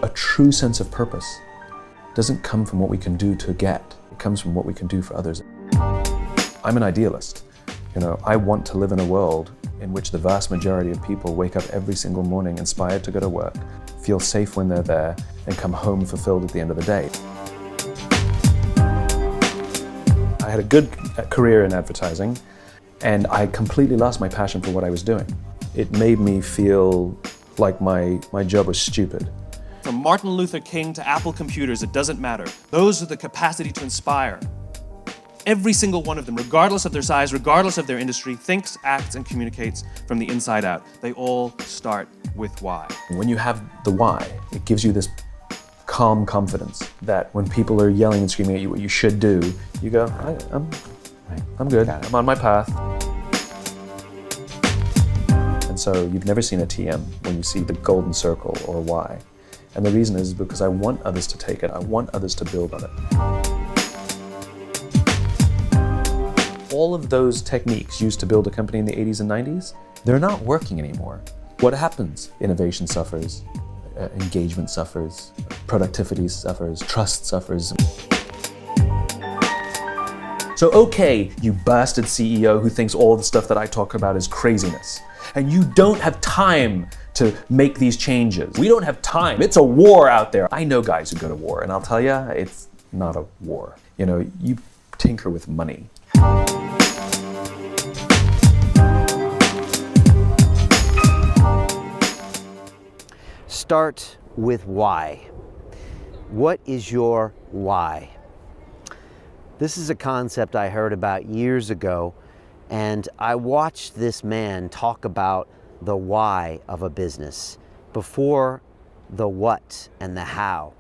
A true sense of purpose doesn't come from what we can do to get. It comes from what we can do for others. I'm an idealist. I want to live in a world in which the vast majority of people wake up every single morning inspired to go to work, feel safe when they're there, and come home fulfilled at the end of the day. I had a good career in advertising, and I completely lost my passion for what I was doing. It made me feel like my job was stupid. From Martin Luther King to Apple computers, it doesn't matter. Those with the capacity to inspire. Every single one of them, regardless of their size, regardless of their industry, thinks, acts, and communicates from the inside out. They all start with why. When you have the why, it gives you this calm confidence that when people are yelling and screaming at you what you should do, you go, I'm good, I'm on my path. And so you've never seen a TM when you see the golden circle or why. And the reason is because I want others to take it. I want others to build on it. All of those techniques used to build a company in the 80s and 90s, they're not working anymore. What happens? Innovation suffers, engagement suffers, productivity suffers, trust suffers. So okay, you bastard CEO who thinks all the stuff that I talk about is craziness, and you don't have time to make these changes. We don't have time. It's a war out there. I know guys who go to war, and I'll tell you, it's not a war. You tinker with money. Start with why. What is your why? This is a concept I heard about years ago, and I watched this man talk about the why of a business before the what and the how.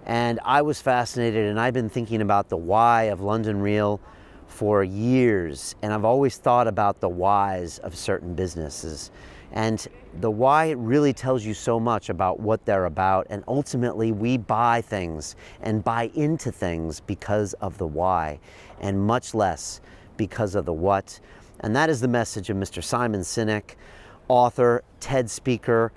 And I was fascinated, and I've been thinking about the why of London Real for years, and I've always thought about the whys of certain businesses. And the why really tells you so much about what they're about, and ultimately we buy things and buy into things because of the why, and much less because of the what. And that is the message of Mr. Simon Sinek, author, TED speaker,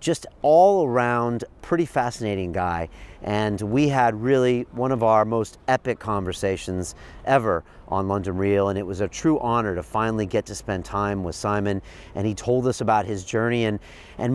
just all around pretty fascinating guy. And we had really one of our most epic conversations ever on London Real, and it was a true honor to finally get to spend time with Simon. And he told us about his journey, and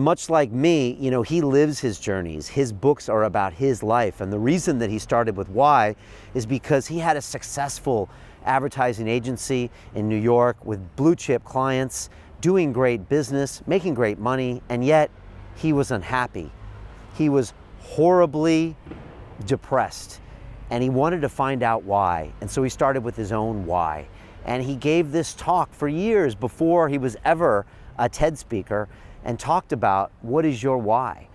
much like me, he lives his journeys. His books are about his life, and the reason that he started with why is because he had a successful advertising agency in New York with blue chip clients, doing great business, making great money, and yet he was unhappy. He was horribly depressed, and he wanted to find out why. And so he started with his own why. And he gave this talk for years before he was ever a TED speaker, and talked about what is your why.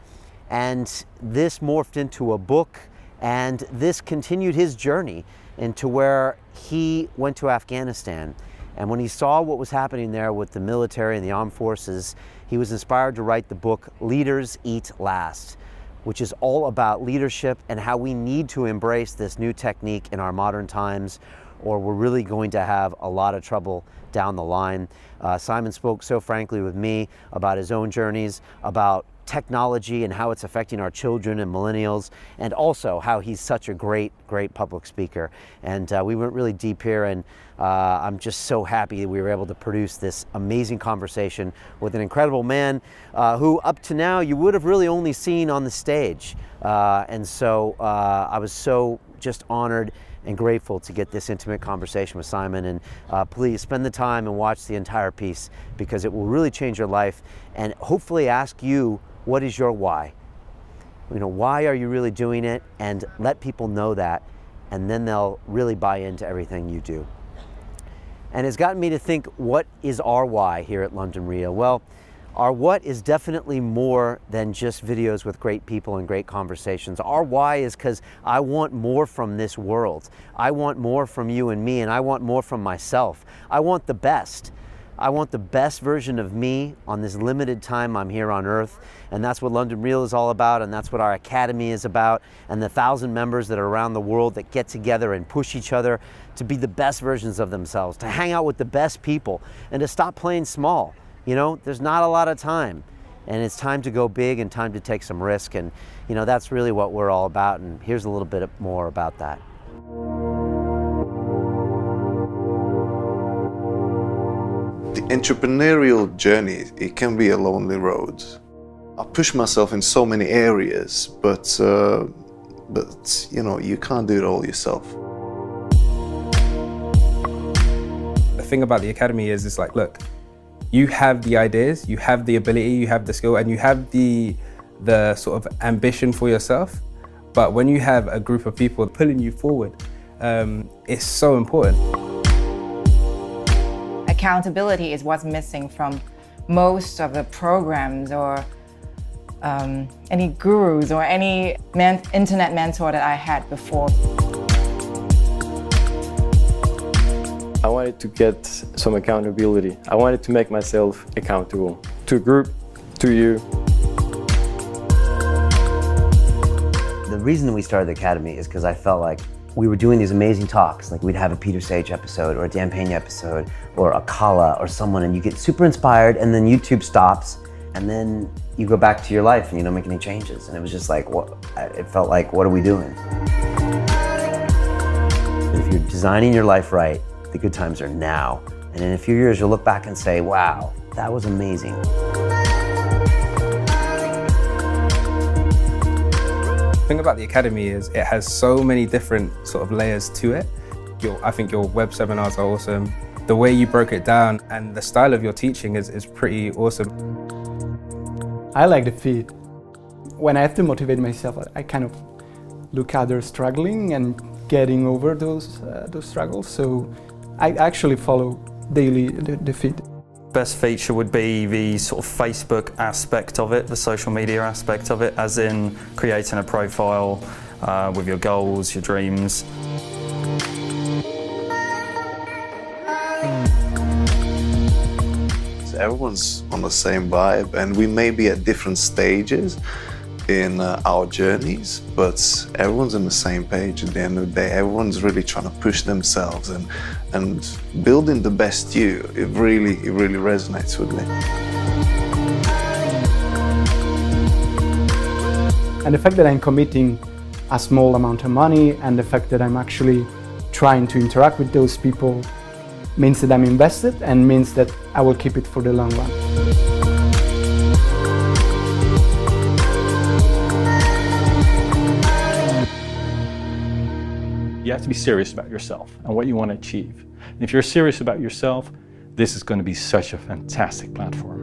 And this morphed into a book, and this continued his journey into where he went to Afghanistan. And when he saw what was happening there with the military and the armed forces, he was inspired to write the book Leaders Eat Last, which is all about leadership and how we need to embrace this new technique in our modern times, or we're really going to have a lot of trouble down the line. Simon spoke so frankly with me about his own journeys, about technology and how it's affecting our children and millennials, and also how he's such a great public speaker. And we went really deep here, and I'm just so happy that we were able to produce this amazing conversation with an incredible man who up to now you would have really only seen on the stage. And so I was so just honored and grateful to get this intimate conversation with Simon. And please spend the time and watch the entire piece, because it will really change your life and hopefully ask you, what is your why? Why are you really doing it? And let people know that, and then they'll really buy into everything you do. And it's gotten me to think, what is our why here at London Real? Well, our what is definitely more than just videos with great people and great conversations. Our why is because I want more from this world. I want more from you and me, and I want more from myself. I want the best. I want the best version of me on this limited time I'm here on earth, and that's what London Real is all about, and that's what our academy is about, and the 1,000 members that are around the world that get together and push each other to be the best versions of themselves, to hang out with the best people, and to stop playing small. There's not a lot of time. and it's time to go big and time to take some risk, and that's really what we're all about, and here's a little bit more about that. The entrepreneurial journey, it can be a lonely road. I push myself in so many areas, but you can't do it all yourself. The thing about the Academy is it's like, look, you have the ideas, you have the ability, you have the skill, and you have the sort of ambition for yourself. But when you have a group of people pulling you forward, it's so important. Accountability is what's missing from most of the programs or any gurus or any internet mentor that I had before. I wanted to get some accountability. I wanted to make myself accountable to a group, to you. The reason we started the Academy is because I felt like we were doing these amazing talks, like we'd have a Peter Sage episode or a Dan Pena episode or a Kala or someone, and you get super inspired, and then YouTube stops, and then you go back to your life and you don't make any changes. And it was just like, it felt like, what are we doing? If you're designing your life right, the good times are now. And in a few years, you'll look back and say, wow, that was amazing. The thing about the Academy is it has so many different sort of layers to it. I think your web seminars are awesome. The way you broke it down and the style of your teaching is pretty awesome. I like the feed. When I have to motivate myself, I kind of look at others struggling and getting over those struggles. So I actually follow daily the feed. Best feature would be the sort of Facebook aspect of it, the social media aspect of it, as in creating a profile with your goals, your dreams. Everyone's on the same vibe, and we may be at different stages in our journeys, but everyone's on the same page at the end of the day. Everyone's really trying to push themselves and building the best you. It really resonates with me. And the fact that I'm committing a small amount of money, and the fact that I'm actually trying to interact with those people, means that I'm invested and means that I will keep it for the long run. You have to be serious about yourself and what you want to achieve. And if you're serious about yourself, this is going to be such a fantastic platform.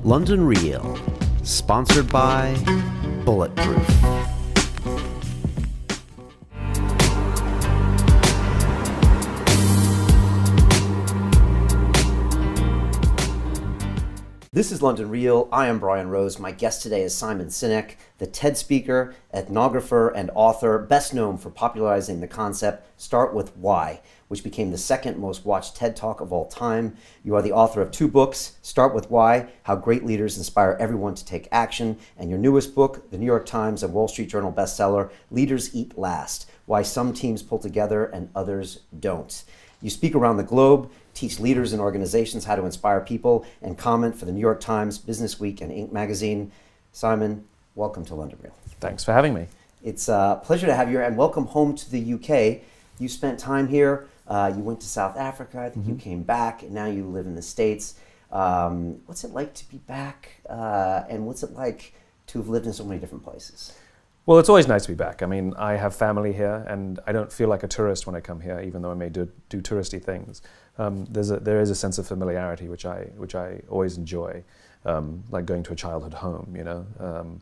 London Real, sponsored by Bulletproof. This is London Real. I am Brian Rose. My guest today is Simon Sinek, the TED speaker, ethnographer, and author, best known for popularizing the concept Start With Why, which became the second most watched TED Talk of all time. You are the author of 2 books, Start With Why, How Great Leaders Inspire Everyone to Take Action, and your newest book, the New York Times and Wall Street Journal bestseller, Leaders Eat Last, Why Some Teams Pull Together and Others Don't. You speak around the globe, teach leaders and organizations how to inspire people, and comment for the New York Times, Business Week, and Inc. magazine. Simon, welcome to London Real. Thanks for having me. It's a pleasure to have you here, and welcome home to the UK. You spent time here. You went to South Africa. I think you came back, and now you live in the States. What's it like to be back, and what's it like to have lived in so many different places? Well, it's always nice to be back. I mean, I have family here, and I don't feel like a tourist when I come here, even though I may do touristy things. There is a sense of familiarity which I always enjoy, like going to a childhood home, you know.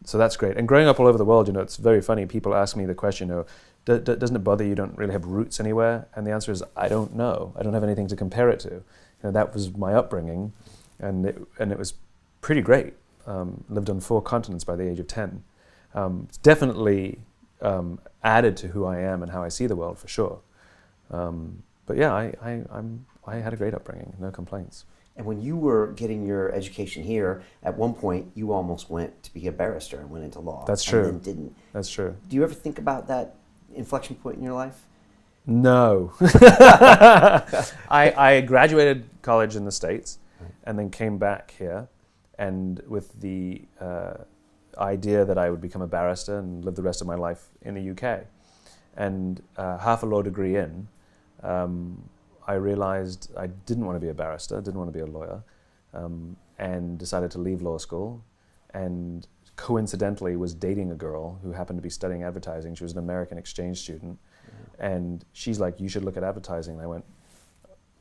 So that's great. And growing up all over the world, you know, it's very funny. People ask me the question, you know, doesn't it bother you don't really have roots anywhere? And the answer is, I don't know. I don't have anything to compare it to. You know, that was my upbringing. and it was pretty great. Lived on 4 continents by the age of 10. It's definitely added to who I am and how I see the world, for sure. But yeah, I had a great upbringing, no complaints. And when you were getting your education here, at one point you almost went to be a barrister and went into law. That's true. And then didn't. That's true. Do you ever think about that inflection point in your life? No. I graduated college in the States and then came back here, and with the idea that I would become a barrister and live the rest of my life in the UK. And half a law degree in, I realized I didn't want to be a barrister, didn't want to be a lawyer, and decided to leave law school, and coincidentally was dating a girl who happened to be studying advertising. She was an American exchange student, and she's like, you should look at advertising. And I went,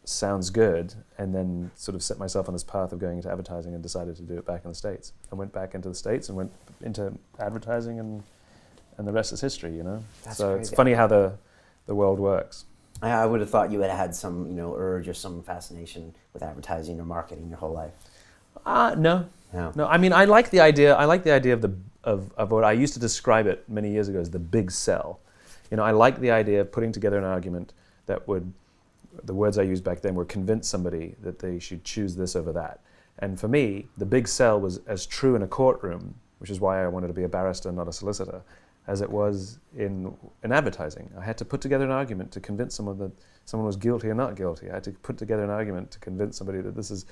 sounds good, and then sort of set myself on this path of going into advertising and decided to do it back in the States. I went back into the States and went into advertising, and the rest is history, you know? That's so crazy. It's funny how the world works. I would have thought you had had some, urge or some fascination with advertising or marketing your whole life. No. No. I mean, I like the idea of what I used to describe it many years ago as the big sell. You know, I like the idea of putting together an argument that would, the words I used back then were, convince somebody that they should choose this over that. And for me, the big sell was as true in a courtroom, which is why I wanted to be a barrister, not a solicitor, as it was in advertising. I had to put together an argument to convince someone that someone was guilty or not guilty. I had to put together an argument to convince somebody that this is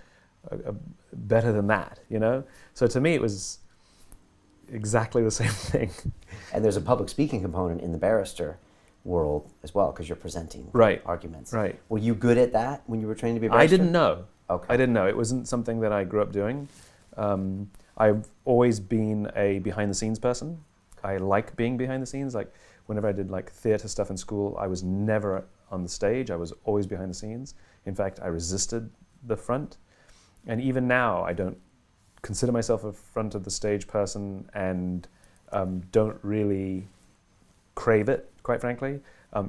better than that, you know? So to me, it was exactly the same thing. And there's a public speaking component in the barrister world as well, because you're presenting arguments. Right. Were you good at that when you were trained to be a barrister? I didn't know. Okay. I didn't know. It wasn't something that I grew up doing. I've always been a behind-the-scenes person. I like being behind the scenes. Like whenever I did like theater stuff in school, I was never on the stage. I was always behind the scenes. In fact, I resisted the front. And even now, I don't consider myself a front of the stage person, and don't really crave it, quite frankly.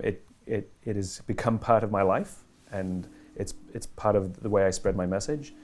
It has become part of my life, and it's part of the way I spread my message.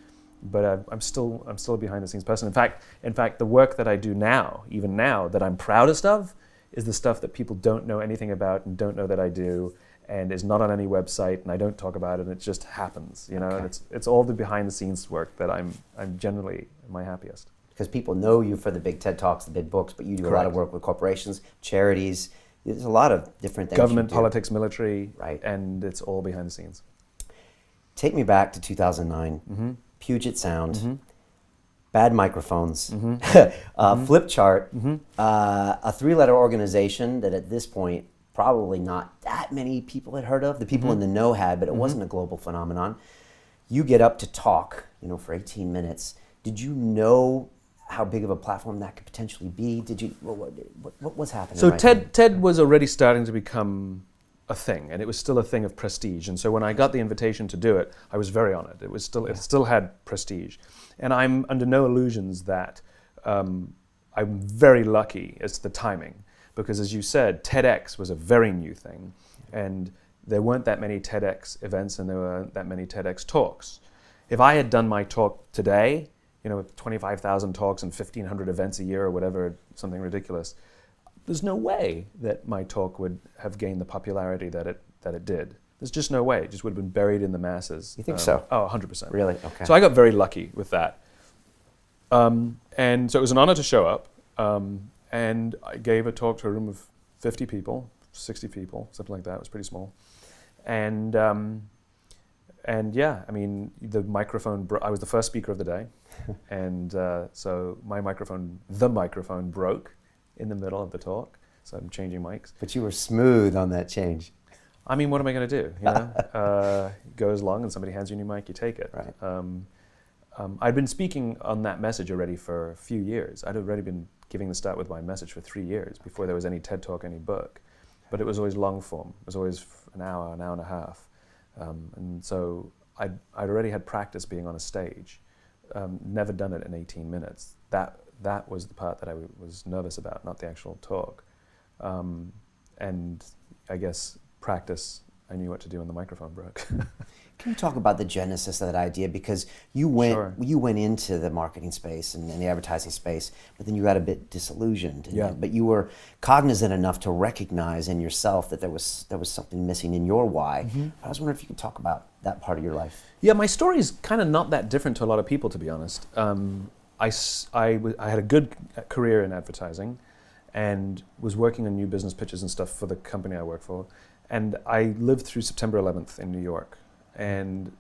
But I'm still a behind the scenes person. In fact, the work that I do now, even now, that I'm proudest of, is the stuff that people don't know anything about and don't know that I do, and is not on any website, and I don't talk about it, and it just happens, you know. Okay. And it's all the behind the scenes work that I'm generally my happiest. Because people know you for the big TED Talks, the big books, but you do a lot of work with corporations, charities. There's a lot of different things. Government, you do. politics, military, Right. And it's all behind the scenes. Take me back to 2009. Mm-hmm. Puget Sound, Mm-hmm. bad microphones, Mm-hmm. flip chart, Mm-hmm. a 3-letter organization that at this point probably not that many people had heard of. The people in the know had, but it wasn't a global phenomenon. You get up to talk, for 18 minutes. Did you know how big of a platform that could potentially be? Did you? What was happening? So right then? TED was already starting to become a thing, and it was still a thing of prestige. And so when I got the invitation to do it, I was very honored. It still had prestige, and I'm under no illusions that I'm very lucky as to the timing, because as you said, TEDx was a very new thing, and there weren't that many TEDx events, and there weren't that many TEDx talks. If I had done my talk today, with 25,000 talks and 1,500 events a year or whatever, something ridiculous, there's no way that my talk would have gained the popularity that it did. There's just no way. It just would have been buried in the masses. You think so? Oh, 100%. Really? Okay. So I got very lucky with that. And so it was an honor to show up. And I gave a talk to a room of 50 people, 60 people, something like that. It was pretty small. And yeah, I mean, the microphone, I was the first speaker of the day. And so the microphone broke in the middle of the talk. So I'm changing mics. But you were smooth on that change. I mean, what am I going to do? It goes long and somebody hands you a new mic, you take it. Right. I'd been speaking on that message already for a few years. I'd already been giving the start with my message for 3 years before there was any TED Talk, any book. But it was always long form. It was always an hour and a half. And so I'd already had practice being on a stage. Never done it in 18 minutes. That was the part that I was nervous about, not the actual talk. And I guess practice, I knew what to do when the microphone broke. Can you talk about the genesis of that idea? Because you went into the marketing space and the advertising space, but then you got a bit disillusioned. But you were cognizant enough to recognize in yourself that there was something missing in your why. I was wondering if you could talk about that part of your life. Yeah, my story is kind of not that different to a lot of people, to be honest. I had a good career in advertising and was working on new business pitches and stuff for the company I work for. And I lived through September 11th in New York. And,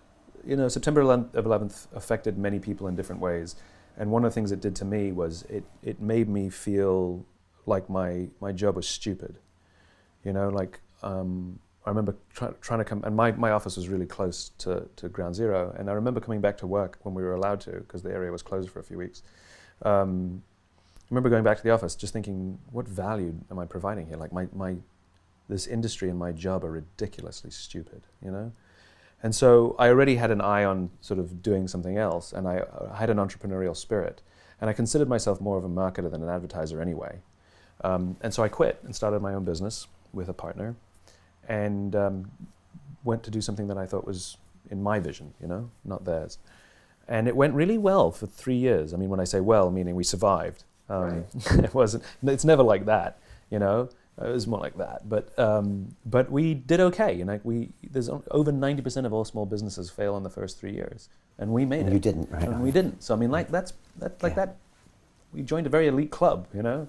you know, September 11th affected many people in different ways. And one of the things it did to me was it made me feel like my job was stupid. You know, like, I remember trying to come, and my office was really close to Ground Zero. And I remember coming back to work when we were allowed to, because the area was closed for a few weeks. I remember going back to the office just thinking, what value am I providing here? Like this industry and my job are ridiculously stupid, you know? And so I already had an eye on sort of doing something else, and I had an entrepreneurial spirit. And I considered myself more of a marketer than an advertiser anyway. And so I quit and started my own business with a partner, and went to do something that I thought was in my vision, you know, not theirs. And it went really well for 3 years. I mean, when I say well, meaning we survived. It's never like that, you know. It was more like that, but we did okay. You know, there's over 90% of all small businesses fail in the first 3 years, and we made it. You didn't, right? And we didn't. So I mean, like that's like that. We joined a very elite club, you know.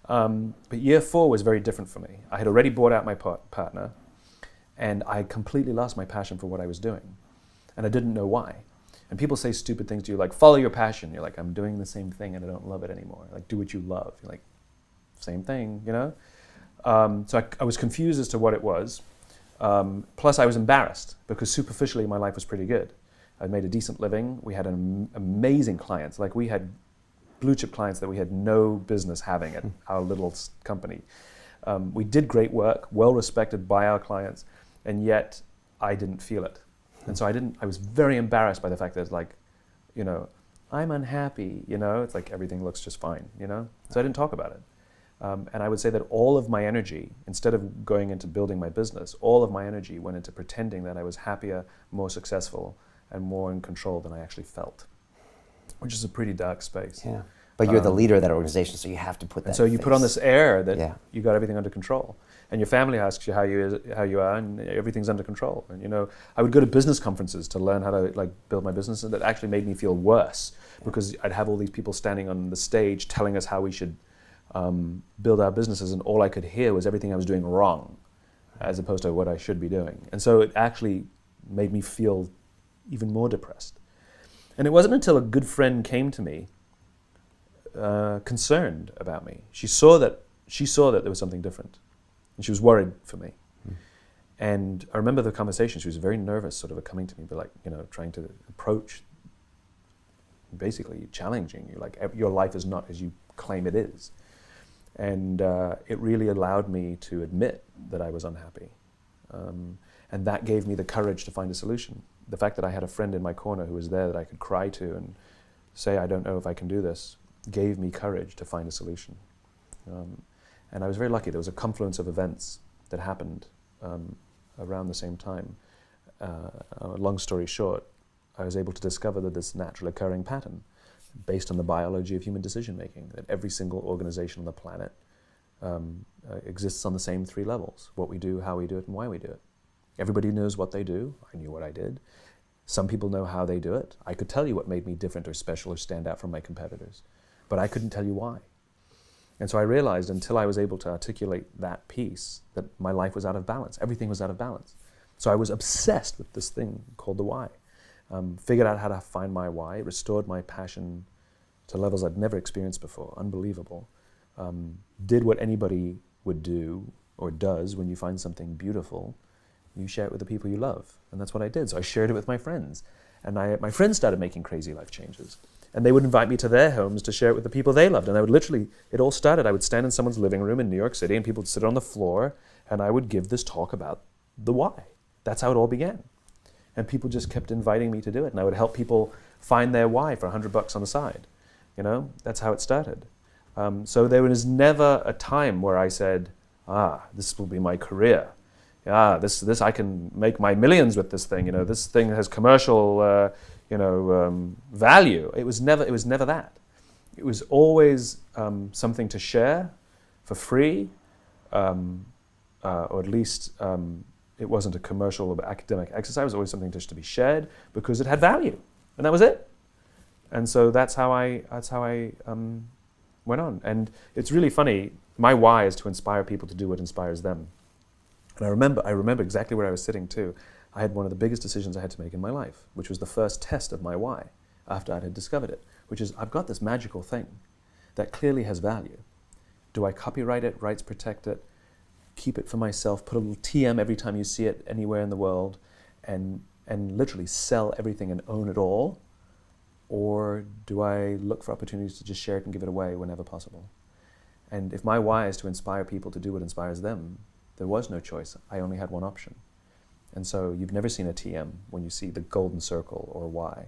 But year 4 was very different for me. I had already bought out my partner, and I completely lost my passion for what I was doing, and I didn't know why. And people say stupid things to you, like follow your passion. You're like, I'm doing the same thing and I don't love it anymore. Like, do what you love. You're like, same thing, you know. So I was confused as to what it was. Plus I was embarrassed because superficially my life was pretty good. I made a decent living. We had amazing clients. Like we had blue chip clients that we had no business having at our little company. We did great work, well respected by our clients, and yet I didn't feel it. And so I was very embarrassed by the fact that it's like, you know, I'm unhappy, you know, it's like everything looks just fine, you know? So I didn't talk about it. And I would say that all of my energy, instead of going into building my business, all of my energy went into pretending that I was happier, more successful, and more in control than I actually felt, which is a pretty dark space. Yeah. But you're the leader of that organization, so you have to put that. And so you put on this air that you got everything under control, and your family asks you how you are, and everything's under control. And you know, I would go to business conferences to learn how to like build my business, and that actually made me feel worse because I'd have all these people standing on the stage telling us how we should build our businesses, and all I could hear was everything I was doing wrong, as opposed to what I should be doing. And so it actually made me feel even more depressed. And it wasn't until a good friend came to me, concerned about me. She saw that there was something different, and she was worried for me. And I remember the conversation. She was very nervous, sort of coming to me, but like, you know, trying to approach, basically challenging you, like your life is not as you claim it is. And it really allowed me to admit that I was unhappy. And that gave me the courage to find a solution. The fact that I had a friend in my corner who was there that I could cry to and say, I don't know if I can do this, gave me courage to find a solution. And I was very lucky. There was a confluence of events that happened around the same time. Long story short, I was able to discover that this natural occurring pattern based on the biology of human decision making, that every single organization on the planet exists on the same 3 levels: what we do, how we do it, and why we do it. Everybody knows what they do. I knew what I did. Some people know how they do it. I could tell you what made me different or special or stand out from my competitors, but I couldn't tell you why. And so I realized, until I was able to articulate that piece, that my life was out of balance. Everything was out of balance. So I was obsessed with this thing called the why. Figured out how to find my why, restored my passion to levels I'd never experienced before, unbelievable. Did what anybody would do or does when you find something beautiful. You share it with the people you love. And that's what I did. So I shared it with my friends. And my friends started making crazy life changes. And they would invite me to their homes to share it with the people they loved. And I would literally, it all started, I would stand in someone's living room in New York City, and people would sit on the floor, and I would give this talk about the why. That's how it all began. And people just kept inviting me to do it. And I would help people find their why for $100 on the side. You know, that's how it started. So there was never a time where I said, this will be my career. this I can make my millions with this thing. This thing has commercial, value. It was never that. It was always something to share for free, or at least it wasn't a commercial or academic exercise. It was always something just to be shared because it had value, and that was it. And so that's how I went on. And it's really funny. My why is to inspire people to do what inspires them. And I remember exactly where I was sitting too. I had one of the biggest decisions I had to make in my life, which was the first test of my why after I had discovered it, which is I've got this magical thing that clearly has value. Do I copyright it, rights protect it, keep it for myself, put a little TM every time you see it anywhere in the world, and literally sell everything and own it all? Or do I look for opportunities to just share it and give it away whenever possible? And if my why is to inspire people to do what inspires them, there was no choice. I only had one option. And so you've never seen a TM when you see the golden circle or why.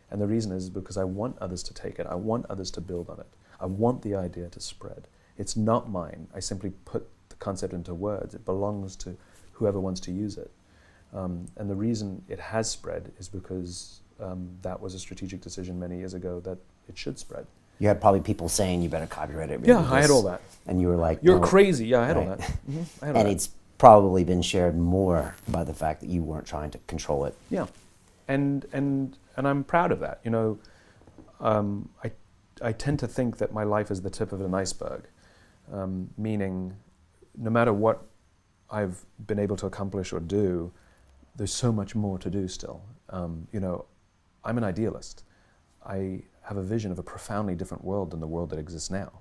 And the reason is because I want others to take it. I want others to build on it. I want the idea to spread. It's not mine. I simply put the concept into words. It belongs to whoever wants to use it. And the reason it has spread is because that was a strategic decision many years ago that it should spread. You had probably people saying you better copyright it. Yeah, I had all that. And you were like, "You're no. crazy." Yeah, I had Right. all that. Mm-hmm. I had all And that. it's probably been shared more by the fact that you weren't trying to control it. Yeah, and I'm proud of that. I tend to think that my life is the tip of an iceberg, meaning no matter what I've been able to accomplish or do, there's so much more to do still. I'm an idealist. I have a vision of a profoundly different world than the world that exists now.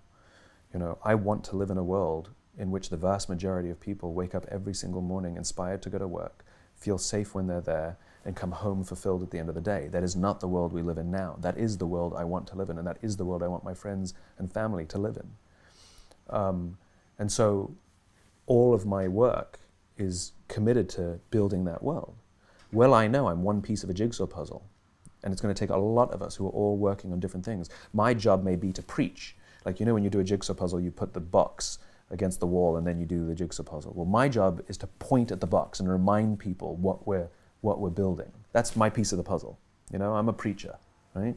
I want to live in a world in which the vast majority of people wake up every single morning inspired to go to work, feel safe when they're there, and come home fulfilled at the end of the day. That is not the world we live in now. That is the world I want to live in, and that is the world I want my friends and family to live in. And so all of my work is committed to building that world. Well, I know I'm one piece of a jigsaw puzzle, and it's going to take a lot of us who are all working on different things. My job may be to preach. Like, when you do a jigsaw puzzle, you put the box against the wall and then you do the jigsaw puzzle. Well, my job is to point at the box and remind people what we're building. That's my piece of the puzzle. I'm a preacher, right?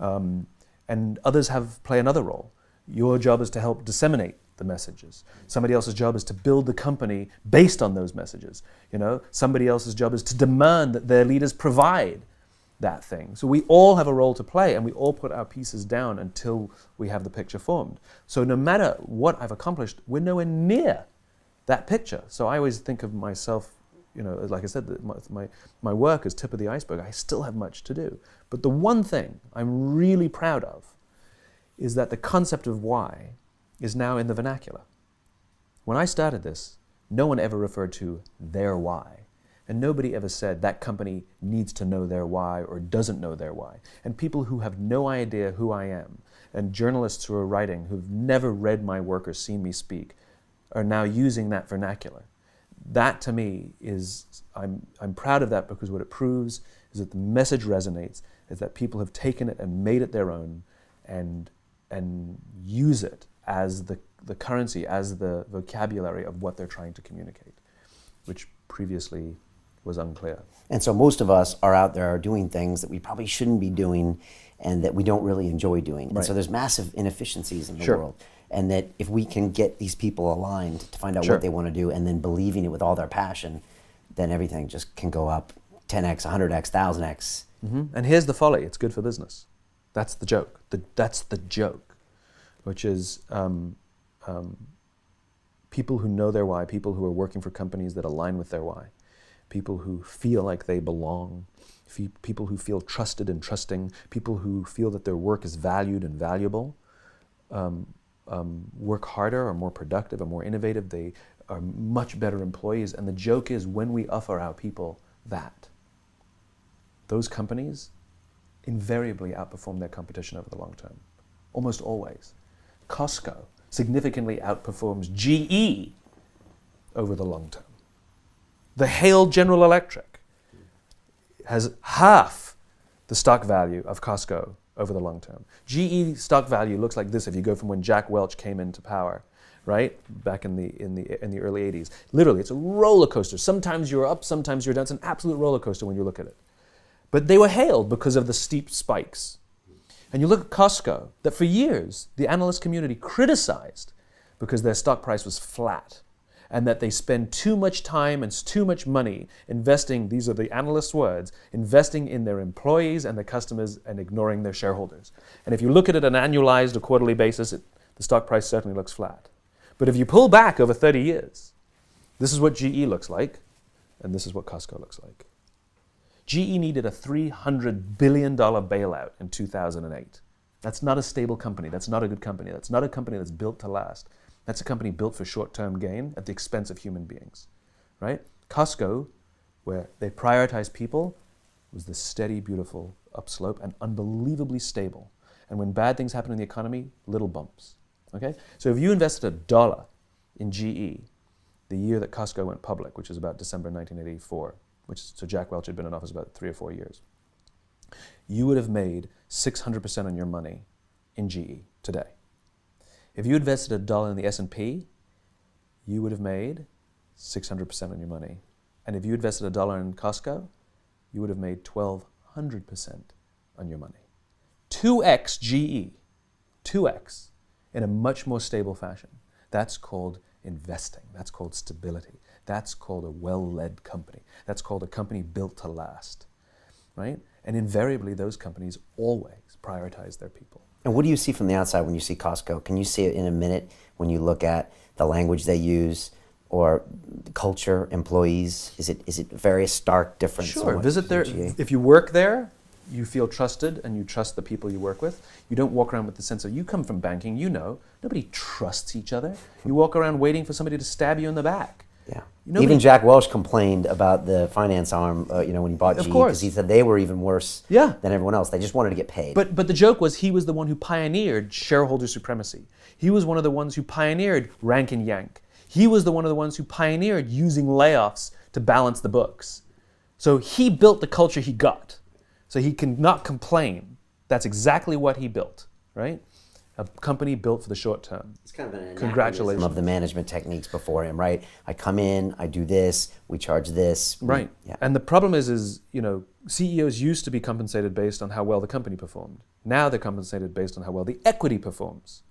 And others play another role. Your job is to help disseminate the messages. Somebody else's job is to build the company based on those messages. Somebody else's job is to demand that their leaders provide that thing. So we all have a role to play, and we all put our pieces down until we have the picture formed. So no matter what I've accomplished, we're nowhere near that picture. So I always think of myself, like I said, that my work is tip of the iceberg. I still have much to do. But the one thing I'm really proud of is that the concept of why is now in the vernacular. When I started this, no one ever referred to their why. And nobody ever said that company needs to know their why or doesn't know their why. And people who have no idea who I am, and journalists who are writing who've never read my work or seen me speak, are now using that vernacular. That to me is, I'm proud of that, because what it proves is that the message resonates, is that people have taken it and made it their own and use it as the currency, as the vocabulary of what they're trying to communicate, which previously was unclear. And so most of us are out there doing things that we probably shouldn't be doing and that we don't really enjoy doing. Right. And so there's massive inefficiencies in the Sure. world. And that if we can get these people aligned to find out Sure. what they want to do and then believing it with all their passion, then everything just can go up 10x, 100x, 1000x. Mm-hmm. And here's the folly: it's good for business. That's the joke. That's the joke, which is people who know their why, people who are working for companies that align with their why, people who feel like they belong, people who feel trusted and trusting, people who feel that their work is valued and valuable, work harder, are more productive, are more innovative, they are much better employees. And the joke is, when we offer our people that, those companies invariably outperform their competition over the long term, almost always. Costco significantly outperforms GE over the long term. The Hale General Electric has half the stock value of Costco over the long term. GE stock value looks like this if you go from when Jack Welch came into power, right? Back in the early 80s. Literally, it's a roller coaster. Sometimes you're up, sometimes you're down. It's an absolute roller coaster when you look at it. But they were hailed because of the steep spikes. And you look at Costco, that for years the analyst community criticized because their stock price was flat, and that they spend too much time and too much money investing, these are the analysts' words, investing in their employees and their customers and ignoring their shareholders. And if you look at it on an annualized or quarterly basis, the stock price certainly looks flat. But if you pull back over 30 years, this is what GE looks like, and this is what Costco looks like. GE needed a $300 billion bailout in 2008. That's not a stable company. That's not a good company. That's not a company that's built to last. That's a company built for short-term gain at the expense of human beings, right? Costco, where they prioritize people, was the steady, beautiful upslope and unbelievably stable. And when bad things happen in the economy, little bumps, okay? So if you invested $1 in GE the year that Costco went public, which is about December 1984, so Jack Welch had been in office about 3 or 4 years, you would have made 600% on your money in GE today. If you invested $1 in the S&P, you would have made 600% on your money. And if you invested $1 in Costco, you would have made 1,200% on your money. 2x GE, 2x, in a much more stable fashion. That's called investing. That's called stability. That's called a well-led company. That's called a company built to last, right? And invariably, those companies always prioritize their people. And what do you see from the outside when you see Costco? Can you see it in a minute when you look at the language they use or culture, employees? Is it very stark difference? Sure, visit there. If you work there, you feel trusted and you trust the people you work with. You don't walk around with the sense of, you come from banking, you know, nobody trusts each other. You walk around waiting for somebody to stab you in the back. Yeah. Even Jack Welch complained about the finance arm, when he bought GE, because he said they were even worse than everyone else. They just wanted to get paid. But the joke was he was the one who pioneered shareholder supremacy. He was one of the ones who pioneered rank and yank. He was one of the ones who pioneered using layoffs to balance the books. So he built the culture he got. So he cannot complain. That's exactly what he built, right? A company built for the short term. It's kind of an Congratulations. of the management techniques before him, right? I come in, I do this, we charge this. Right. Yeah. And the problem is, CEOs used to be compensated based on how well the company performed. Now they're compensated based on how well the equity performs.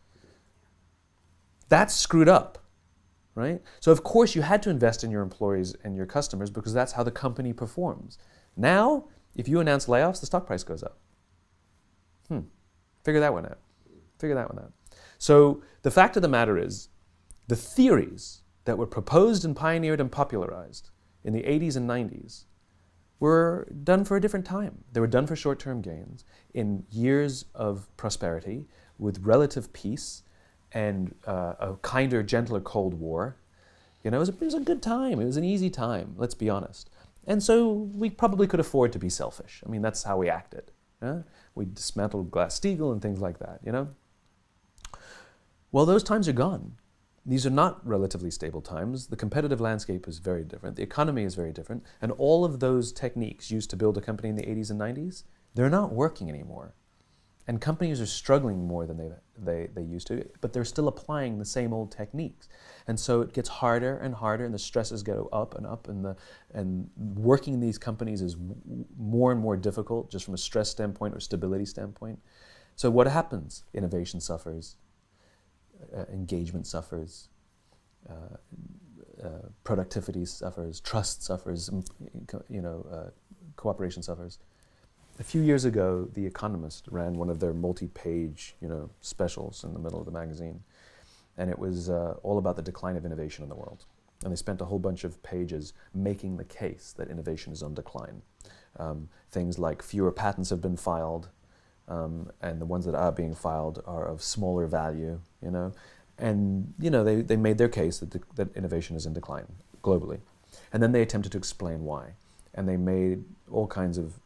That's screwed up, right? So of course you had to invest in your employees and your customers because that's how the company performs. Now, if you announce layoffs, the stock price goes up. Figure that one out. So the fact of the matter is, the theories that were proposed and pioneered and popularized in the 80s and 90s were done for a different time. They were done for short-term gains in years of prosperity with relative peace and a kinder, gentler Cold War. It was a good time. It was an easy time, let's be honest. And so we probably could afford to be selfish. I mean, that's how we acted. We dismantled Glass-Steagall and things like that, Well, those times are gone. These are not relatively stable times. The competitive landscape is very different. The economy is very different. And all of those techniques used to build a company in the 80s and 90s, they're not working anymore. And companies are struggling more than they used to, but they're still applying the same old techniques. And so it gets harder and harder, and the stresses go up, and working in these companies is more and more difficult, just from a stress standpoint or stability standpoint. So what happens? Innovation suffers, engagement suffers, productivity suffers, trust suffers, cooperation suffers. A few years ago, The Economist ran one of their multi-page, specials in the middle of the magazine, and it was all about the decline of innovation in the world. And they spent a whole bunch of pages making the case that innovation is on decline. Things like fewer patents have been filed, and the ones that are being filed are of smaller value, And they made their case that innovation is in decline globally, and then they attempted to explain why, and they made all kinds of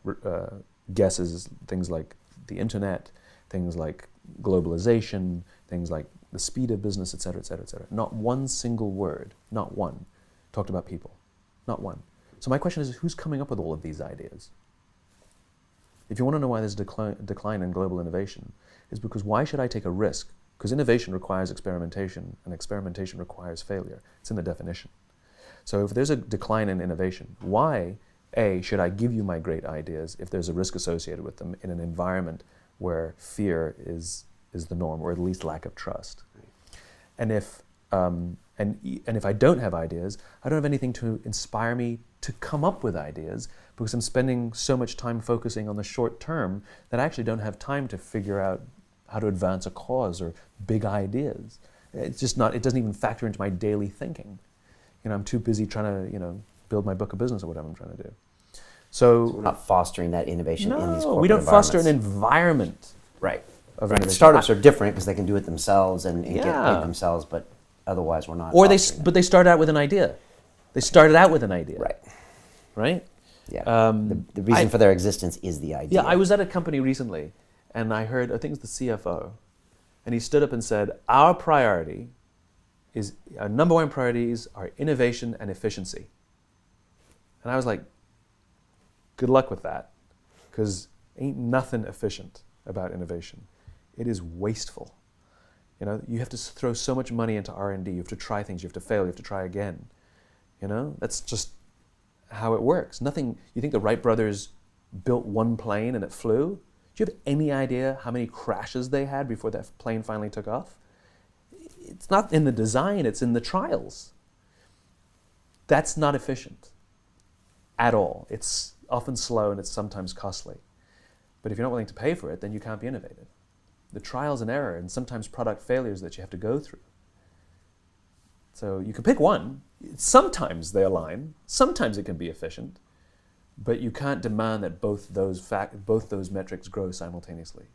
guesses, things like the internet, things like globalization, things like the speed of business, et cetera, et cetera, et cetera. Not one single word, not one, talked about people, not one. So my question is, who's coming up with all of these ideas? If you want to know why there's a decline in global innovation, it's because why should I take a risk Because innovation requires experimentation, and experimentation requires failure. It's in the definition. So if there's a decline in innovation, why, A, should I give you my great ideas if there's a risk associated with them in an environment where fear is the norm, or at least lack of trust? And if I don't have ideas, I don't have anything to inspire me to come up with ideas, because I'm spending so much time focusing on the short term that I actually don't have time to figure out how to advance a cause or big ideas. It's just not, it doesn't even factor into my daily thinking. I'm too busy trying to, build my book of business or whatever I'm trying to do. So we're not fostering that innovation in these corporate we don't foster an environments. environment Right. of Right. innovation. Startups are different because they can do it themselves and get Yeah. paid themselves, but otherwise we're not. Or they start out with an idea. They started out with an idea. Right. Right? Yeah. The reason for their existence is the idea. Yeah, I was at a company recently, and I heard, I think it's the CFO, and he stood up and said, our number one priorities are innovation and efficiency. And I was like, good luck with that, because ain't nothing efficient about innovation. It is wasteful. You have to throw so much money into R&D. You have to try things. You have to fail. You have to try again. That's just how it works. Nothing. You think the Wright brothers built one plane and it flew? Do you have any idea how many crashes they had before that plane finally took off? It's not in the design. It's in the trials. That's not efficient at all. It's often slow and it's sometimes costly. But if you're not willing to pay for it, then you can't be innovative. The trials and error and sometimes product failures that you have to go through. So you can pick one. Sometimes they align. Sometimes it can be efficient. But you can't demand that both those metrics grow simultaneously.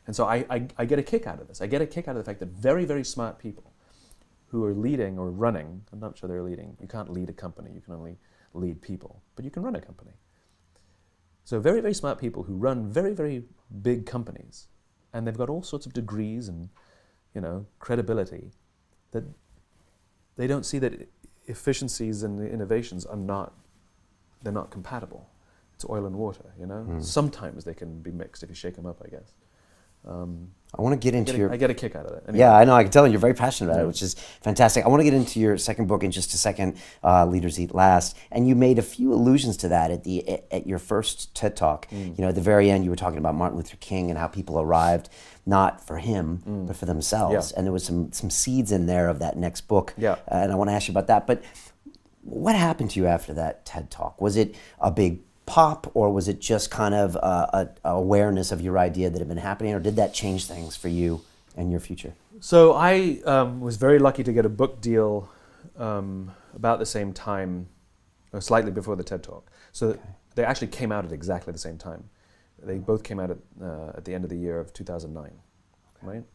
And so I get a kick out of this. I get a kick out of the fact that very, very smart people who are leading or running, I'm not sure they're leading. You can't lead a company. You can only lead people. But you can run a company. So very, very smart people who run very, very big companies, and they've got all sorts of degrees and, credibility, that they don't see that efficiencies and innovations they're not compatible. It's oil and water, Sometimes they can be mixed if you shake them up, I guess. I want to get into I get a kick out of it. Anyway. Yeah, I know. I can tell you're very passionate about it, which is fantastic. I want to get into your second book in just a second, Leaders Eat Last. And you made a few allusions to that at your first TED Talk. At the very end, you were talking about Martin Luther King and how people arrived not for him, but for themselves. Yeah. And there was some seeds in there of that next book. Yeah. And I want to ask you about that. But what happened to you after that TED Talk? Was it a big pop, or was it just kind of a awareness of your idea that had been happening, or did that change things for you and your future? So I was very lucky to get a book deal about the same time, or slightly before the TED Talk. So they actually came out at exactly the same time. They both came out at the end of the year of 2009, right?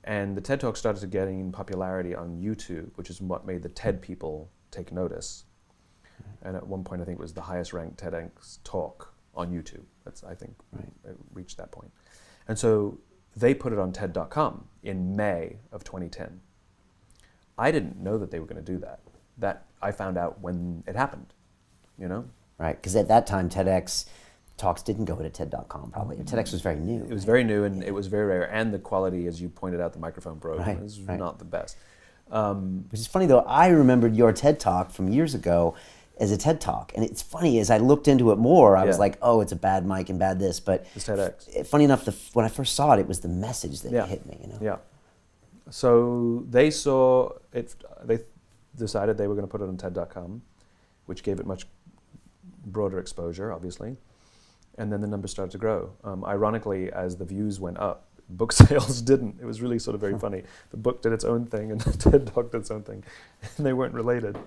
And the TED Talk started getting popularity on YouTube, which is what made the TED people take notice. And at one point, I think it was the highest ranked TEDx talk on YouTube. I think it reached that point. And so they put it on TED.com in May of 2010. I didn't know that they were going to do that. That I found out when it happened, Right, because at that time, TEDx talks didn't go to TED.com probably. TEDx was very new. It was very new, and it was very rare. And the quality, as you pointed out, the microphone broke. Right, It was not the best. Which is funny, though. I remembered your TED Talk from years ago as a TED Talk. And it's funny, as I looked into it more, I was like, oh, it's a bad mic and bad this. But it's TEDx. Funny enough, when I first saw it, it was the message that hit me. Yeah. So they saw it, they decided they were going to put it on TED.com, which gave it much broader exposure, obviously. And then the numbers started to grow. Ironically, as the views went up, book sales didn't. It was really sort of very funny. The book did its own thing and the TED Talk did its own thing. And they weren't related.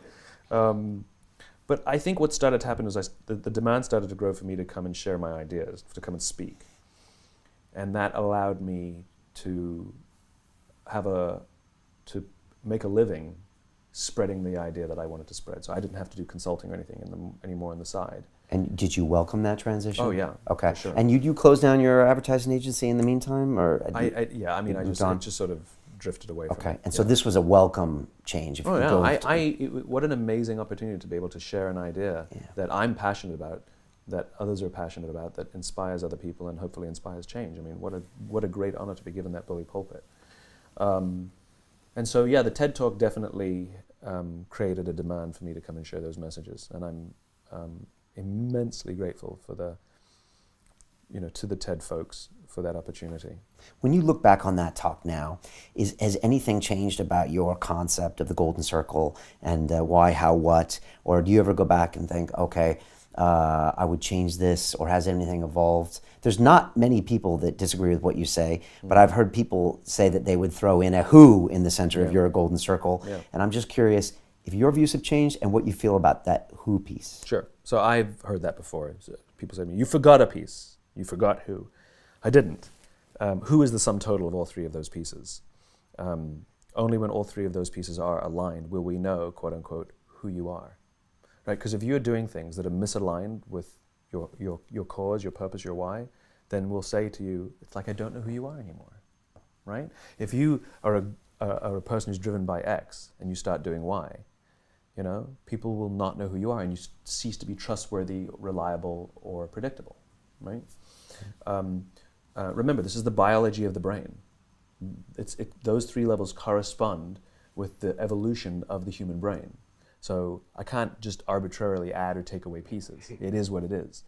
But I think what started to happen was the demand started to grow for me to come and share my ideas, to come and speak. And that allowed me to make a living spreading the idea that I wanted to spread. So I didn't have to do consulting or anything anymore on the side. And did you welcome that transition? Oh yeah. Okay. For sure. And you closed down your advertising agency in the meantime, or? I just sort of drifted away from it. Okay. And so this was a welcome change. What an amazing opportunity to be able to share an idea that I'm passionate about, that others are passionate about, that inspires other people and hopefully inspires change. I mean, what a great honor to be given that bully pulpit. And so, yeah, the TED Talk definitely created a demand for me to come and share those messages. And I'm immensely grateful for to the TED folks for that opportunity. When you look back on that talk now, has anything changed about your concept of the golden circle and why, how, what? Or do you ever go back and think, okay, I would change this, or has anything evolved? There's not many people that disagree with what you say, but I've heard people say that they would throw in a who in the center of your golden circle. Yeah. And I'm just curious if your views have changed and what you feel about that who piece. Sure. So I've heard that before. People say to me, you forgot a piece. You forgot who. I didn't. Who is the sum total of all three of those pieces? Only when all three of those pieces are aligned will we know, quote unquote, who you are. Right? Because if you're doing things that are misaligned with your cause, your purpose, your why, then we'll say to you, it's like I don't know who you are anymore. Right? If you are a person who's driven by X and you start doing Y, people will not know who you are, and you cease to be trustworthy, reliable, or predictable. Right? Remember, this is the biology of the brain. Those three levels correspond with the evolution of the human brain. So I can't just arbitrarily add or take away pieces. It is what it is.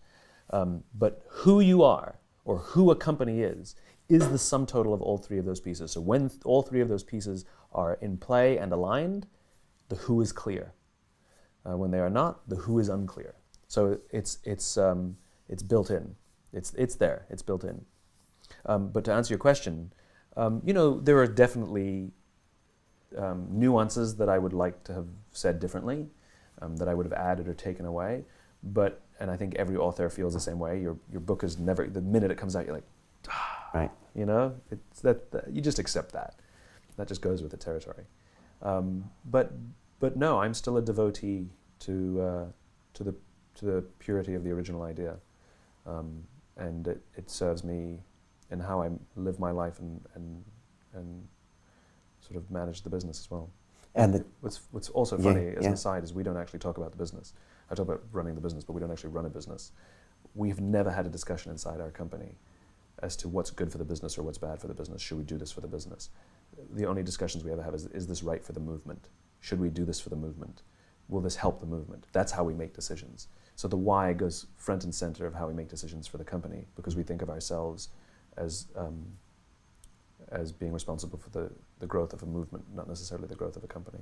But who you are, or who a company is the sum total of all three of those pieces. So when all three of those pieces are in play and aligned, the who is clear. When they are not, the who is unclear. So it's built in. It's there. It's built in. But to answer your question, there are definitely nuances that I would like to have said differently, that I would have added or taken away. And I think every author feels the same way. Your book is never, the minute it comes out, you're like, right. It's that you just accept that. That just goes with the territory. But no, I'm still a devotee to the purity of the original idea, and it serves me in how I live my life and sort of manage the business as well. And what's also funny as an aside is we don't actually talk about the business. I talk about running the business, but we don't actually run a business. We've never had a discussion inside our company as to what's good for the business or what's bad for the business. Should we do this for the business? The only discussions we ever have is this right for the movement? Should we do this for the movement? Will this help the movement? That's how we make decisions. So the why goes front and center of how we make decisions for the company, because we think of ourselves as being responsible for the growth of a movement, not necessarily the growth of a company.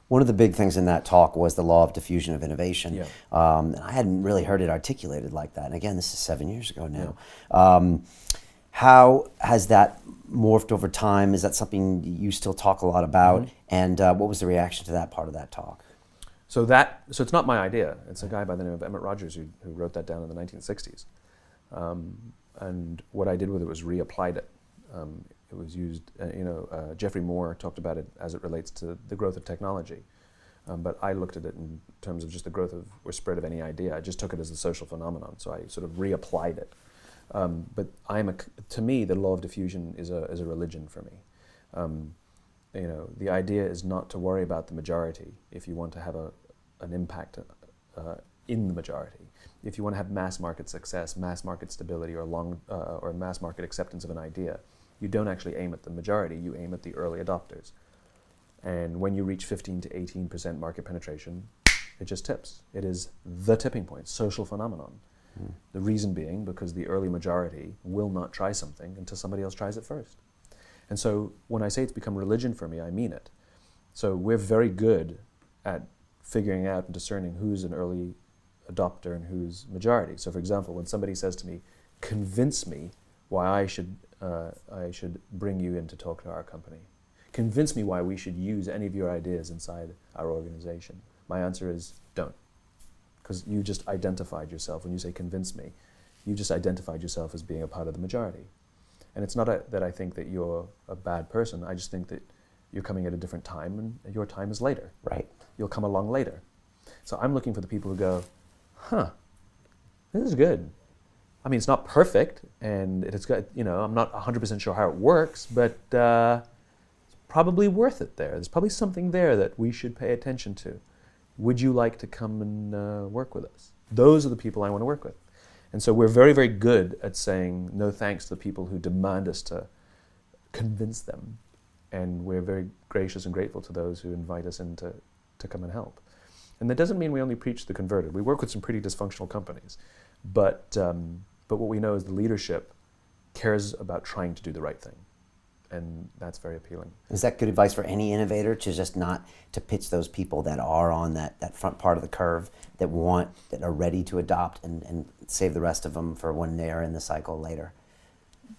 One of the big things in that talk was the law of diffusion of innovation. Yeah. I hadn't really heard it articulated like that. And again, this is 7 years ago now. Yeah. How has that morphed over time? Is that something you still talk a lot about? Mm-hmm. And what was the reaction to that part of that talk? So it's not my idea. It's a guy by the name of Emmett Rogers who wrote that down in the 1960s. And what I did with it was reapplied it. It was used, Geoffrey Moore talked about it as it relates to the growth of technology. But I looked at it in terms of just the growth of or spread of any idea. I just took it as a social phenomenon, so I sort of reapplied it. But to me, the law of diffusion is a religion for me. The idea is not to worry about the majority if you want to have an impact in the majority. If you want to have mass market success, mass market stability, or mass market acceptance of an idea, you don't actually aim at the majority, you aim at the early adopters. And when you reach 15 to 18% market penetration, it just tips. It is the tipping point, social phenomenon. The reason being because the early majority will not try something until somebody else tries it first. And so when I say it's become religion for me, I mean it. So we're very good at figuring out and discerning who's an early adopter and who's majority. So for example, when somebody says to me, convince me why I should bring you in to talk to our company. Convince me why we should use any of your ideas inside our organization. My answer is don't. Because you just identified yourself, when you say convince me, you just identified yourself as being a part of the majority. And it's not that I think that you're a bad person, I just think that you're coming at a different time and your time is later. Right. You'll come along later. So I'm looking for the people who go, this is good. I mean, it's not perfect, and it's got, I'm not 100% sure how it works, but it's probably worth it there. There's probably something there that we should pay attention to. Would you like to come and work with us? Those are the people I want to work with. And so we're very, very good at saying no thanks to the people who demand us to convince them And we're very gracious and grateful to those who invite us in to come and help. And that doesn't mean we only preach the converted. We work with some pretty dysfunctional companies, but what we know is the leadership cares about trying to do the right thing, and that's very appealing. Is that good advice for any innovator, to just not to pitch those people that are on that front part of the curve, that are ready to adopt, and save the rest of them for when they are in the cycle later?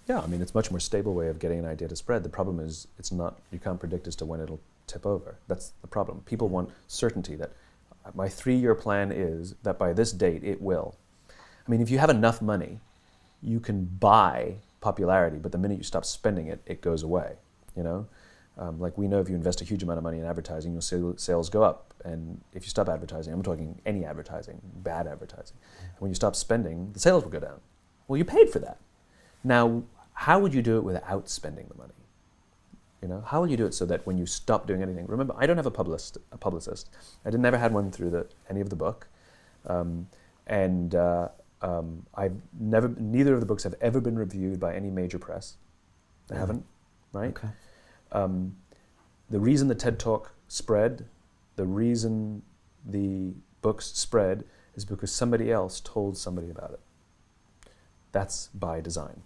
Yeah, I mean, it's a much more stable way of getting an idea to spread. The problem is you can't predict as to when it'll tip over. That's the problem. People want certainty that my 3-year plan is that by this date it will. I mean, if you have enough money, you can buy popularity, but the minute you stop spending it, it goes away, you know? Like we know if you invest a huge amount of money in advertising, you'll see sales go up. And if you stop advertising, I'm talking any advertising, bad advertising, when you stop spending, the sales will go down. Well, you paid for that. Now, how would you do it without spending the money? You know, how will you do it so that when you stop doing anything? Remember, I don't have a publicist. I never had one through any of the book, neither of the books have ever been reviewed by any major press. They haven't, right? Okay. The reason the TED Talk spread, the reason the books spread, is because somebody else told somebody about it. That's by design,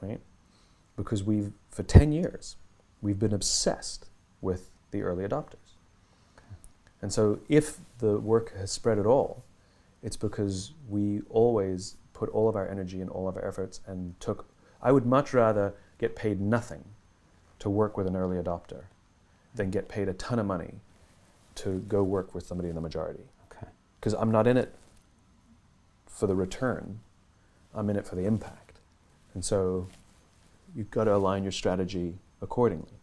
right? Because for 10 years, we've been obsessed with the early adopters. Okay. And so if the work has spread at all, it's because we always put all of our energy and all of our efforts and I would much rather get paid nothing to work with an early adopter than get paid a ton of money to go work with somebody in the majority. Okay. Because I'm not in it for the return, I'm in it for the impact. And so you've got to align your strategy accordingly.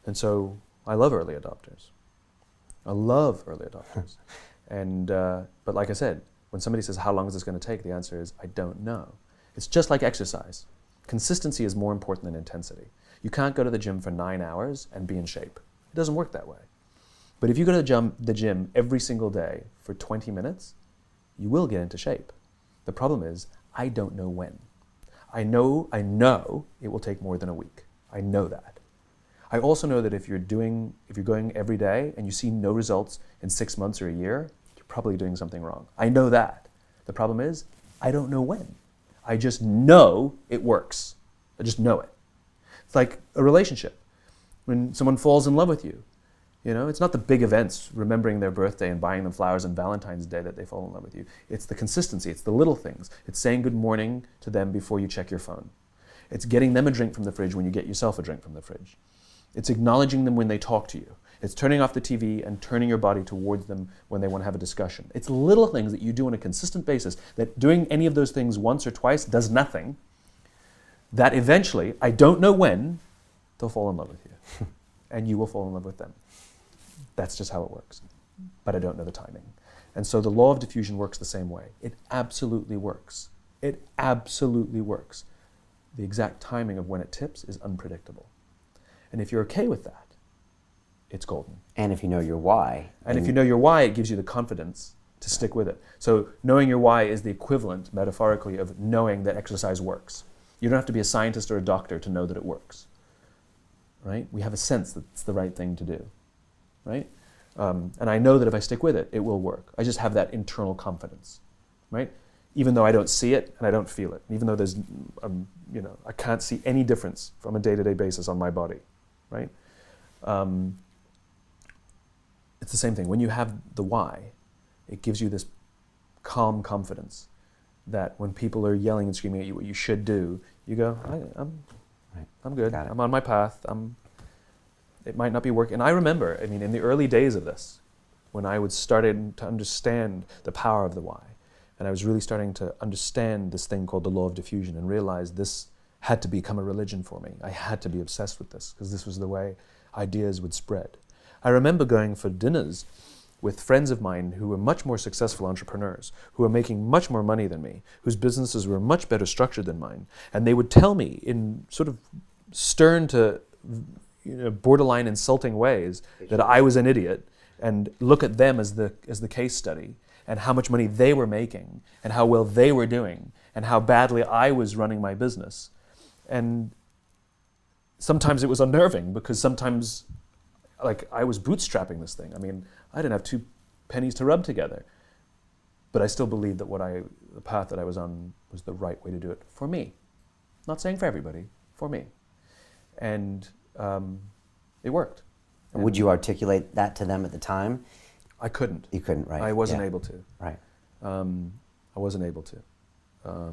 And so I love early adopters. I love early adopters. But like I said, when somebody says, how long is this going to take? The answer is, I don't know. It's just like exercise. Consistency is more important than intensity. You can't go to the gym for 9 hours and be in shape. It doesn't work that way. But if you go to the gym every single day for 20 minutes, you will get into shape. The problem is, I don't know when. I know it will take more than a week. I know that. I also know that if you're going every day and you see no results in 6 months or a year, you're probably doing something wrong. I know that. The problem is, I don't know when. I just know it works. I just know it. It's like a relationship. When someone falls in love with you, you know, it's not the big events, remembering their birthday and buying them flowers on Valentine's Day, that they fall in love with you. It's the consistency, it's the little things. It's saying good morning to them before you check your phone. It's getting them a drink from the fridge when you get yourself a drink from the fridge. It's acknowledging them when they talk to you. It's turning off the TV and turning your body towards them when they want to have a discussion. It's little things that you do on a consistent basis, that doing any of those things once or twice does nothing, that eventually, I don't know when, they'll fall in love with you. And you will fall in love with them. That's just how it works. But I don't know the timing. And so the law of diffusion works the same way. It absolutely works. It absolutely works. The exact timing of when it tips is unpredictable. And if you're okay with that, it's golden. And if you know your why. And if you know your why, it gives you the confidence to stick with it. So knowing your why is the equivalent, metaphorically, of knowing that exercise works. You don't have to be a scientist or a doctor to know that it works. Right? We have a sense that it's the right thing to do. Right? And I know that if I stick with it, it will work. I just have that internal confidence. Right? Even though I don't see it and I don't feel it. Even though there's, I can't see any difference from a day-to-day basis on my body. Right? It's the same thing. When you have the why, it gives you this calm confidence that when people are yelling and screaming at you what you should do, you go, I'm good. I'm on my path. It might not be working. And I remember, in the early days of this, when I was starting to understand the power of the why, and I was really starting to understand this thing called the law of diffusion and realize this had to become a religion for me. I had to be obsessed with this because this was the way ideas would spread. I remember going for dinners with friends of mine who were much more successful entrepreneurs, who were making much more money than me, whose businesses were much better structured than mine. And they would tell me in sort of stern to borderline insulting ways that I was an idiot, and look at them as the case study, and how much money they were making, and how well they were doing, and how badly I was running my business. And sometimes it was unnerving because sometimes, like, I was bootstrapping this thing. I mean, I didn't have 2 pennies to rub together, but I still believed that the path that I was on was the right way to do it for me. Not saying for everybody, for me. And it worked. And would you articulate that to them at the time? I couldn't. You couldn't, right? I wasn't able to. Right. I wasn't able to.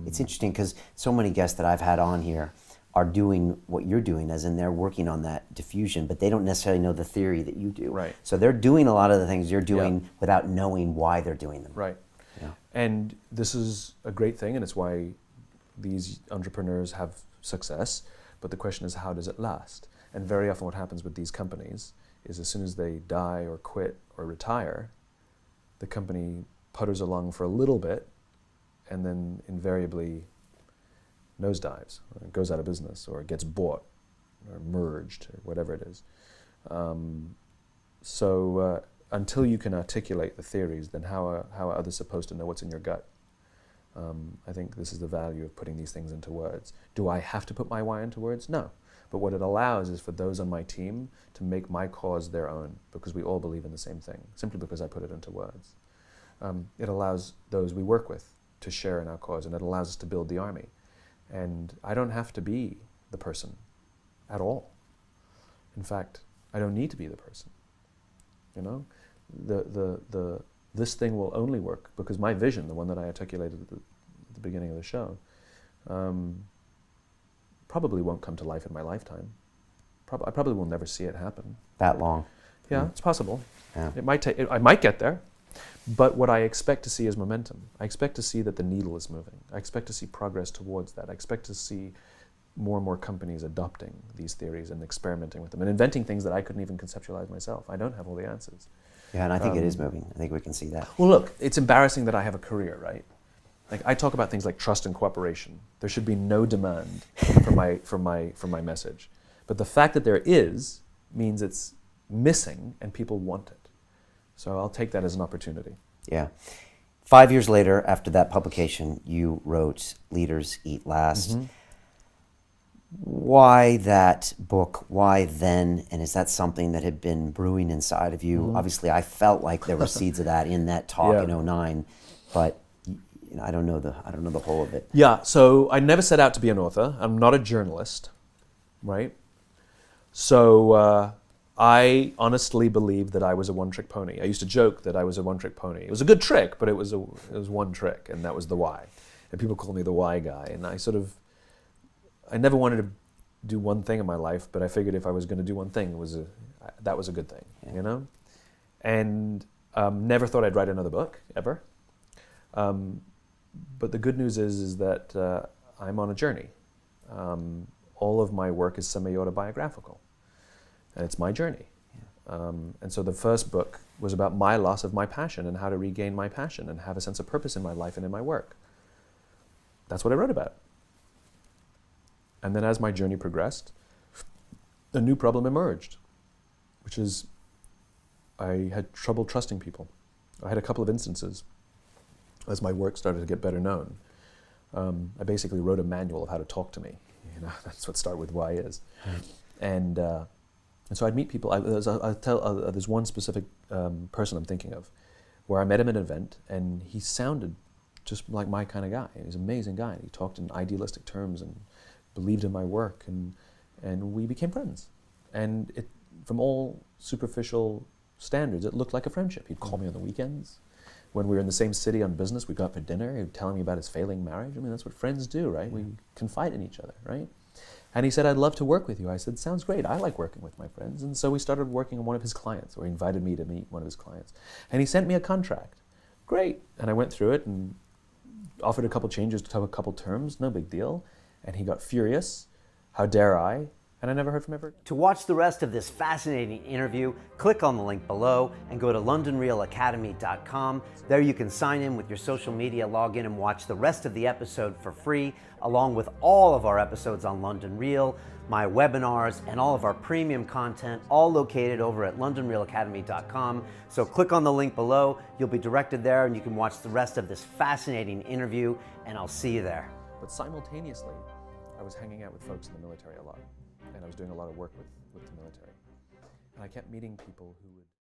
It's interesting because so many guests that I've had on here are doing what you're doing, as in they're working on that diffusion, but they don't necessarily know the theory that you do. Right. So they're doing a lot of the things you're doing without knowing why they're doing them. Right. Yeah. And this is a great thing, and it's why these entrepreneurs have success. But the question is, how does it last? And very often what happens with these companies is as soon as they die or quit or retire, the company putters along for a little bit and then invariably nosedives, or goes out of business, or gets bought, or merged, or whatever it is. So until you can articulate the theories, then how are others supposed to know what's in your gut? I think this is the value of putting these things into words. Do I have to put my why into words? No. But what it allows is for those on my team to make my cause their own, because we all believe in the same thing, simply because I put it into words. It allows those we work with to share in our cause, and it allows us to build the army. And I don't have to be the person at all. In fact, I don't need to be the person. You know, this thing will only work because my vision, the one that I articulated at the beginning of the show, probably won't come to life in my lifetime. I probably will never see it happen. That long? Yeah, it's possible. Yeah. It might take. I might get there, but what I expect to see is momentum. I expect to see that the needle is moving. I expect to see progress towards that. I expect to see more and more companies adopting these theories and experimenting with them and inventing things that I couldn't even conceptualize myself. I don't have all the answers. Yeah, and I think it is moving. I think we can see that. Well, look, it's embarrassing that I have a career, right? Like, I talk about things like trust and cooperation. There should be no demand for my message, but the fact that there is means it's missing and people want it. So I'll take that as an opportunity. Yeah. 5 years later, after that publication, you wrote Leaders Eat Last. Mm-hmm. Why that book? Why then? And is that something that had been brewing inside of you? Mm-hmm. Obviously, I felt like there were seeds of that in that talk Yeah. in 2009, but I don't know the whole of it. Yeah, so I never set out to be an author. I'm not a journalist, right? So I honestly believed that I was a one-trick pony. I used to joke that I was a one-trick pony. It was a good trick, but it was one trick, and that was the why. And people call me the why guy. And I never wanted to do one thing in my life, but I figured if I was going to do one thing, that was a good thing, you know? And never thought I'd write another book, ever. But the good news is that I'm on a journey. All of my work is semi-autobiographical, and it's my journey. Yeah. And so the first book was about my loss of my passion and how to regain my passion and have a sense of purpose in my life and in my work. That's what I wrote about. And then as my journey progressed, a new problem emerged, which is I had trouble trusting people. I had a couple of instances as my work started to get better known. I basically wrote a manual of how to talk to me. You know, that's what Start With Why is. And so I'd meet people. There's one specific person I'm thinking of where I met him at an event, and he sounded just like my kind of guy. He was an amazing guy. He talked in idealistic terms and believed in my work, and we became friends. And it, from all superficial standards, it looked like a friendship. He'd call me on the weekends. When we were in the same city on business, we'd go out for dinner. He'd tell me about his failing marriage. I mean, that's what friends do, right? We confide in each other, right? And he said, I'd love to work with you. I said, sounds great. I like working with my friends. And so we started working on one of his clients, or he invited me to meet one of his clients. And he sent me a contract. Great. And I went through it and offered a couple changes to a couple terms, no big deal. And he got furious. How dare I? And I never heard from him ever. To watch the rest of this fascinating interview, click on the link below and go to londonrealacademy.com. There you can sign in with your social media, log in and watch the rest of the episode for free, along with all of our episodes on London Real, my webinars, and all of our premium content, all located over at londonrealacademy.com. So click on the link below, you'll be directed there, and you can watch the rest of this fascinating interview, and I'll see you there. But simultaneously, I was hanging out with folks in the military a lot. and I was doing a lot of work with the military. And I kept meeting people who would